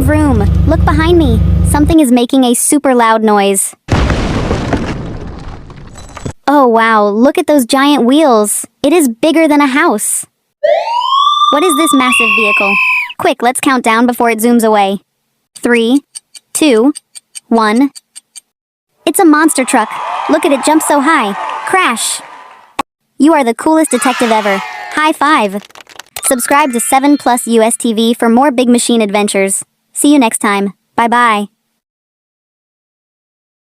Vroom vroom. Look behind me. Something is making a super loud noise. Oh wow, look at those giant wheels. It is bigger than a house. What is this massive vehicle? Quick, let's count down before it zooms away. 3, 2, 1. It's a monster truck. Look at it jump so high. Crash. You are the coolest detective ever. High five. Subscribe to 7 Plus US TV for more big machine adventures. See you next time. Bye bye.